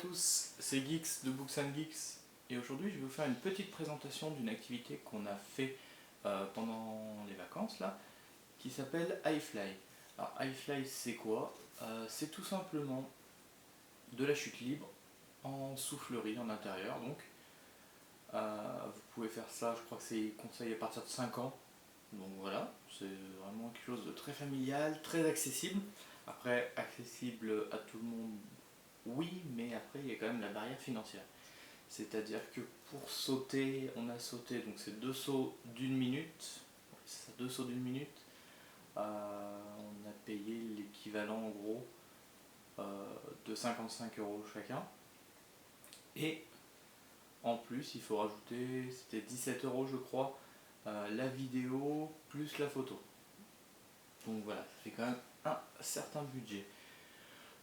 tous, c'est Geeks de Books and Geeks et aujourd'hui je vais vous faire une petite présentation d'une activité qu'on a fait pendant les vacances là, qui s'appelle iFly. Alors iFly c'est quoi? C'est tout simplement de la chute libre en soufflerie en intérieur donc. Vous pouvez faire ça, je crois que c'est conseillé à partir de 5 ans. Donc voilà, c'est vraiment quelque chose de très familial, très accessible. Après, accessible à tout le monde, oui, mais après il y a quand même la barrière financière. C'est-à-dire que pour sauter, on a sauté, donc c'est 2 sauts d'1 minute. C'est ça, 2 sauts d'1 minute. On a payé l'équivalent en gros de 55 € chacun. Et en plus, il faut rajouter, c'était 17 € je crois, la vidéo plus la photo. Donc voilà, ça fait quand même un certain budget.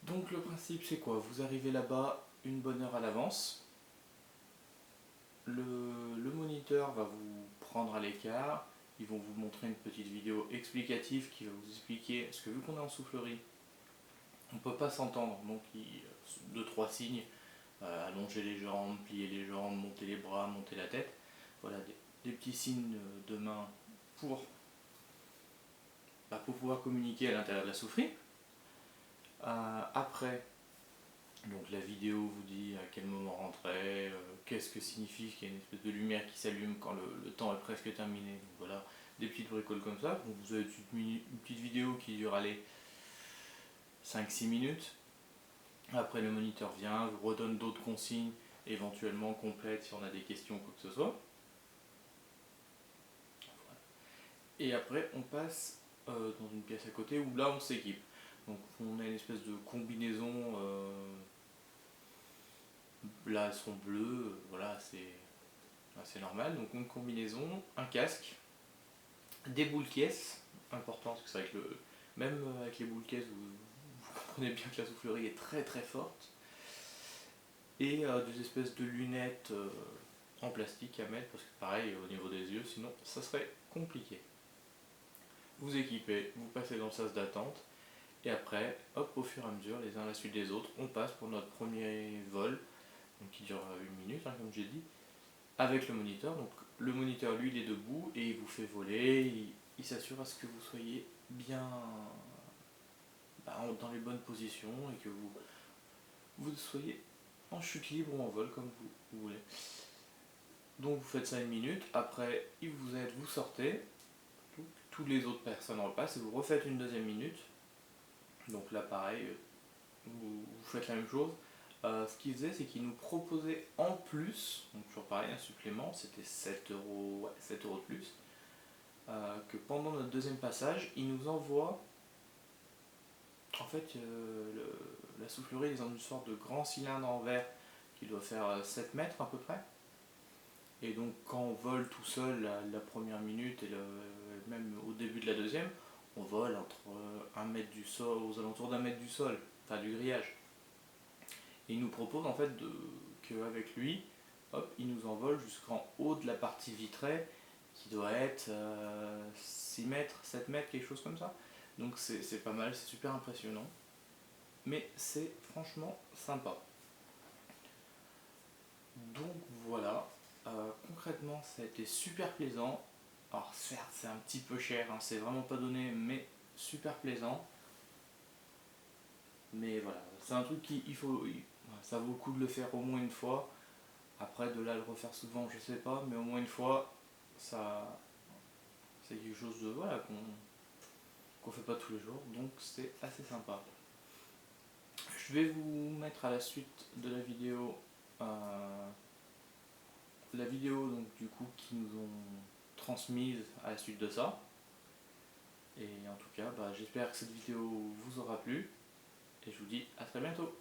Donc le principe c'est quoi? Vous arrivez là-bas une bonne heure à l'avance. Le moniteur va vous prendre à l'écart. Ils vont vous montrer une petite vidéo explicative qui va vous expliquer, parce que vu qu'on est en soufflerie, on ne peut pas s'entendre, donc 2-3 signes, allonger les jambes, plier les jambes, monter les bras, monter la tête. Voilà, des petits signes de main pour pouvoir communiquer à l'intérieur de la soufflerie. Après, donc la vidéo vous dit à quel moment rentrer, qu'est-ce que signifie qu'il y a une espèce de lumière qui s'allume quand le temps est presque terminé. Donc voilà, des petites bricoles comme ça. Donc vous avez une petite vidéo qui dure 5-6 minutes. Après le moniteur vient, vous redonne d'autres consignes, éventuellement complètes si on a des questions ou quoi que ce soit. Et après on passe dans une pièce à côté où là on s'équipe. Donc on a une espèce de combinaison, là elles sont bleues, voilà c'est normal. Donc une combinaison, un casque, des boules caisses, important parce que c'est vrai que même avec les boules caisses vous comprenez bien que la soufflerie est très très forte. Et des espèces de lunettes en plastique à mettre parce que pareil au niveau des yeux sinon ça serait compliqué. Vous équipez, vous passez dans le sas d'attente. Et après, hop, au fur et à mesure, les uns à la suite des autres, on passe pour notre premier vol, donc qui dure 1 minute, comme j'ai dit, avec le moniteur. Donc le moniteur, lui, il est debout et il vous fait voler, il s'assure à ce que vous soyez bien dans les bonnes positions et que vous soyez en chute libre ou en vol, comme vous voulez. Donc vous faites ça 1 minute, après il vous aide, vous sortez, toutes les autres personnes repassent et vous refaites une deuxième minute. Donc là pareil, vous faites la même chose. Ce qu'il faisait, c'est qu'il nous proposait en plus, donc toujours pareil, un supplément, c'était 7 euros, ouais, 7 € de plus, que pendant notre deuxième passage, il nous envoie, en fait, la soufflerie est dans une sorte de grand cylindre en verre qui doit faire 7 mètres à peu près. Et donc quand on vole tout seul la première minute et même au début de la deuxième, on vole entre 1 mètre du sol, aux alentours d'1 mètre du sol, enfin du grillage. Et il nous propose en fait qu'avec lui, hop, il nous envole jusqu'en haut de la partie vitrée qui doit être 6 mètres, 7 mètres, quelque chose comme ça. Donc c'est pas mal, c'est super impressionnant. Mais c'est franchement sympa. Donc voilà, concrètement ça a été super plaisant. Alors certes c'est un petit peu cher, hein, c'est vraiment pas donné, mais super plaisant. Mais voilà, c'est un truc ça vaut le coup de le faire au moins une fois. Après de là le refaire souvent je sais pas, mais au moins une fois, ça c'est quelque chose de voilà qu'on fait pas tous les jours, donc c'est assez sympa. Je vais vous mettre à la suite de la vidéo donc du coup qui nous ont transmise à la suite de ça. Et en tout cas, j'espère que cette vidéo vous aura plu et je vous dis à très bientôt.